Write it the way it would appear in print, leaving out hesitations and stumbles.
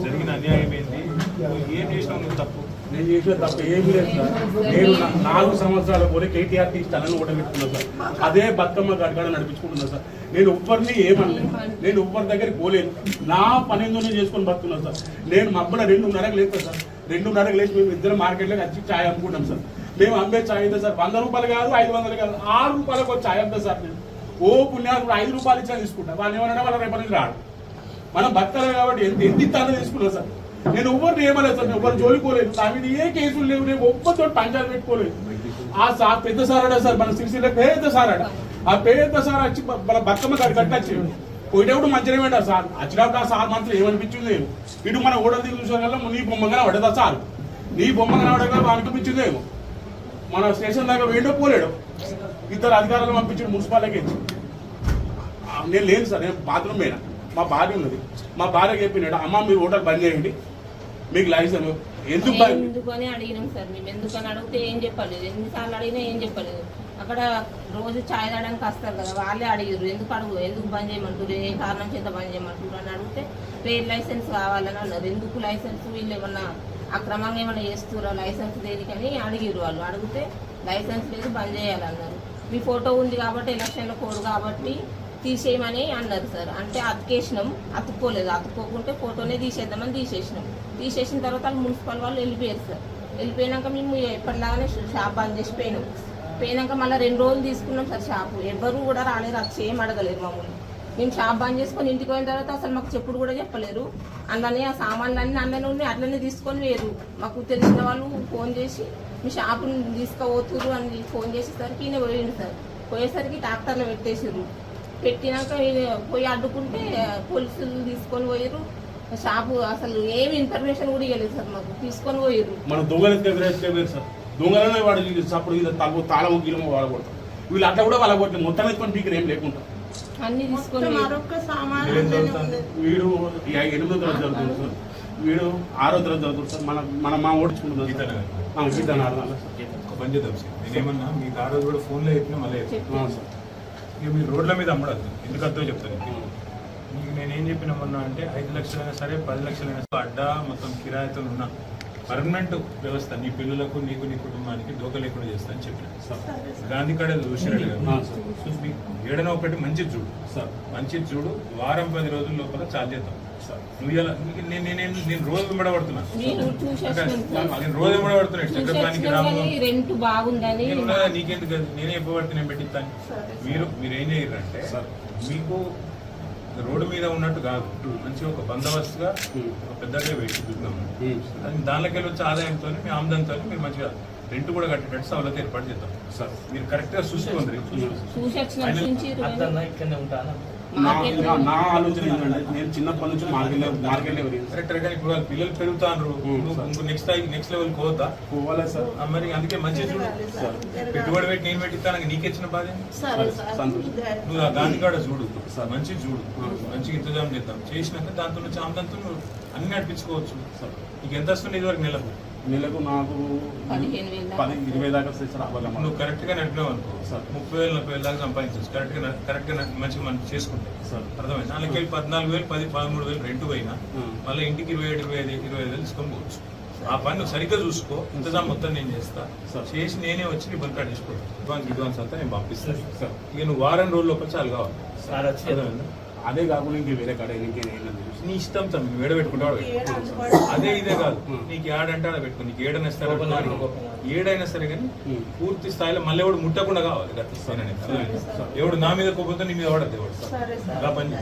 జరిగిన అన్యాయం ఏంటి, ఏం చేసినావు నువ్వు తప్పు? నేను చేసిన తప్ప ఏమీ లేదు సార్. నేను 4 సంవత్సరాల పోలే కేటీఆర్ టీ స్థలాన్ని ఓటమిట్టుకున్నాను సార్. అదే బతుకమ్మ గడగడ నడిపించుకుంటున్నాను సార్. నేను ఎవ్వరిని ఏమన్నా, నేను ఎవ్వరి దగ్గరికి పోలేను. నా పని ఏందో నేను చేసుకొని బతుకున్నాను సార్. నేను మబ్బుల 2:30కి లేస్తాను సార్. 2:30కి లేచి మేము ఇద్దరు మార్కెట్లోకి వచ్చి ఛాయ్ అమ్ముకుంటాం సార్. మేము అమ్మే ఛాయ్ అయితే సార్ 100 రూపాయలు కాదు, 500 కాదు, 6 రూపాయలకు ఒక ఛాయ్ అమ్ముతా సార్. నేను పుణ్యాలు 5 రూపాయలు ఇచ్చినా తీసుకుంటా. వాళ్ళు ఏమన్నా వాళ్ళ రేపటి నుంచి రాడు. మనం బతకాలి కాబట్టి ఎంత ఇస్తానో తీసుకున్నాం సార్. నేను ఎవరిని ఏమలేదు సార్. నేను ఎవరు జోలిపోలేదు. నా మీద ఏ కేసులు లేవు. నేను ఒక్కతో పంచాయతీ పెట్టుకోలేదు. ఆ సార్ పెద్ద సారాడా సార్, మన సిరిసిల్ల పెద్ద సారాడా. ఆ పెద్ద సార్ వచ్చి మన బతుకమ్మ కట్టచ్చి పోయేటప్పుడు మంచిగా పెట్టారు సార్. వచ్చినప్పుడు ఆ సార్ మనసులో ఏమనిపించింది లేదు. ఇటు మన ఓడలు దిగు చూసాం వల్ల నీ బొమ్మగా పడదా సార్. నీ బొమ్మగా రావడం అనిపించిందేమో. మన స్టేషన్ దాకా వేయడో పోలేడు. ఇద్దరు అధికారులు పంపించాడు మున్సిపాలిటీకి. నేను లేదు సార్. నేను బాత్రూమ్ పోయినా. మా భార్య ఉన్నది. మా భార్య చెప్పినాడు, అమ్మ మీరు హోటల్ బంద్ చేయండి, మీకు లైసెన్స్ ఎందుకని అడిగినాం సార్. మేము ఎందుకని అడిగితే ఏం చెప్పలేదు. ఎన్నిసార్లు అడిగినా ఏం చెప్పలేదు. అక్కడ రోజు ఛాయ్ తాగడానికి వస్తారు కదా, వాళ్ళే అడిగారు ఎందుకు బంద్ చేయమంటారు, ఏ కారణం చేత బంద్ చేయమంటారు అని అడిగితే ట్రేడ్ లైసెన్స్ కావాలని అన్నారు. ఎందుకు లైసెన్స్, వీళ్ళు ఏమన్నా అక్రమంగా ఏమన్నా చేస్తురా, లైసెన్స్ దేనికని అడిగారు. వాళ్ళు అడిగితే లైసెన్స్ లేదు, బంద్ చేయాలన్నారు. మీ ఫోటో ఉంది కాబట్టి ఎలక్షన్లో కోడ్ కాబట్టి తీసేయమని అన్నారు సార్. అంటే అతికేసినాం, అతుక్కోలేదు. అతుక్కోకుంటే ఫోటోనే తీసేద్దామని తీసేసినాం. తీసేసిన తర్వాత మున్సిపల్ వాళ్ళు వెళ్ళిపోయారు సార్. వెళ్ళిపోయినాక మేము ఎప్పటిలాగానే షాప్ బంద్ చేసి పోయినాక మళ్ళీ 2 రోజులు తీసుకున్నాం సార్ షాపు. ఎవరు కూడా రాలేరు, అది ఏం అడగలేరు మమ్మల్ని. మేము షాప్ బంద్ చేసుకొని ఇంటికి పోయిన తర్వాత అసలు మాకు చెప్పుడు కూడా చెప్పలేరు. అందులోనే ఆ సామాన్లన్నీ అందులోనే ఉన్నాయి, అట్లనే తీసుకొని వేరు. మాకు తెలిసిన వాళ్ళు ఫోన్ చేసి మీ షాపుని తీసుకుపోతురు అని ఫోన్ చేసేసరికి ఈయన పోయిండు సార్. పోయేసరికి ట్రాక్టర్లో పెట్టినాక పోయి అడ్డుకుంటే పోలీసులు తీసుకొని పోయారు. షాపు అసలు ఏమి ఇన్ఫర్మేషన్ కూడా ఇవ్వలేదు సార్. మాకు తీసుకొని పోయారు. మన దొంగలు సార్. దొంగలనే వాడు అప్పుడు తాళము గీలము వాడకూడతాం. వీళ్ళు అట్లా కూడా వాళ్ళ కొట్టి మొత్తం ఎత్తుకొని పీకర్ ఏం లేకుండా అన్ని తీసుకొని వీడు 8వ తరగతి చదువుతుంది సార్. వీడు 6వ తరగతి చదువుతుంది సార్. మా ఓడించుకుంటున్నాం గీత ఒక పని చేద్దాం సార్. నేనేమన్నా మీకు ఆ రోజు కూడా ఫోన్లో చెప్పినా మళ్ళీ సార్, ఇక మీరు రోడ్ల మీద అమ్మడద్దు. ఎందుకంతో చెప్తాను మీకు నేనేం చెప్పినామన్నా అంటే 5 లక్షలైనా సరే 10 లక్షలైనా సరే అడ్డా మొత్తం కిరాయితో ఉన్న పర్మనెంట్ వ్యవస్థ నీ పిల్లలకు నీకు నీ కుటుంబానికి దోక లేకుండా చేస్తా అని చెప్పిన గాంధీ కాడ చూసినట్టు కదా. మీకు ఏడనో ఒకటి మంచిది చూడు సార్. మంచిది చూడు. వారం 10 రోజుల లోపల చార్జ్ చేద్దాం సార్. నువ్వు ఇలా నేను రోజు వెంబడబడుతున్నా. నేను రోజు వెంబడబడుతున్నా. చక్రపాణికి నీకెందుకు నేనే ఇవ్వబడితే నేను పెట్టిస్తాను. మీరు ఏం చేయరంటే మీకు రోడ్డు మీద ఉన్నట్టు కాదు, మంచి ఒక బందోబస్తుగా ఒక పెద్దగా పెట్టి చూద్దాము. దానిలోకి వెళ్ళి వచ్చే ఆదాయంతో మీ ఆమ్దంతో మీరు మంచిగా రెంట్ కూడా కట్టేటట్టు సౌలభ్యం ఏర్పాటు చేద్దాం సార్. మీరు కరెక్ట్ గా చూసుకోండి. నా ఆలోచన ఏంటంటే నేను చిన్నప్పటి నుంచి మార్కెట్ కరెక్ట్ కానీ ఇప్పుడు వాళ్ళ పిల్లలు పెరుగుతారు. నెక్స్ట్ లెవెల్ పోతా పోవాలా సార్. మరి అందుకే మంచిగా చూడు సార్. పెట్టుబడి పెట్టి నేను పెట్టిస్తాను నీకు ఇచ్చిన బాధ. నువ్వు ఆ గాంధీ కాడ చూడు సార్. మంచిగా చూడు, మంచిగా ఇంతజాం చేద్దాం. చేసినాక దాంతో నుంచి ఆమెదంతో నువ్వు అన్ని నడిపించుకోవచ్చు సార్. నీకు ఎంత వస్తుంది ఇదివరకు నెలకు? నాకు 20 దాకా నువ్వు కరెక్ట్ గా నడిపినావు అనుకో సార్. 30,000 40,000 దాకా సంపాదించవచ్చు. కరెక్ట్ గా మంచిగా మనం చేసుకుంటే సార్. అర్థమైంది. 4,000 14,000 10 13,000 రెంట్ పోయినా మళ్ళీ ఇంటికి 27,000 తీసుకొని పోవచ్చు. ఆ పని నువ్వు సరిగ్గా చూసుకో. ఇంతజాం మొత్తం నేను చేస్తా చేసి నేనే వచ్చి నీ బంక్ కార్డు తీసుకోవాలి. అడ్వాన్స్ అంతా నేను పంపిస్తాను సార్. ఇక నువ్వు వారం రోజుల లోపల చాలు కావాలి సార్. అదే కాకుండా ఇంక వేరే కాడ నీ ఇష్టం సార్. నువ్వు ఏడ పెట్టుకుంటావు అదే ఇదే కాదు. నీకు ఏడంటే ఆడ పెట్టుకో. నీకు ఏడైనా సరే ఏడైనా సరే కానీ పూర్తి స్థాయిలో మళ్ళీ ఎవడు ముట్టకుండా కావాలి. ఎవడు నా మీద కోపంతో నీ మీద వాడద్దు ఎవడు అలా పని.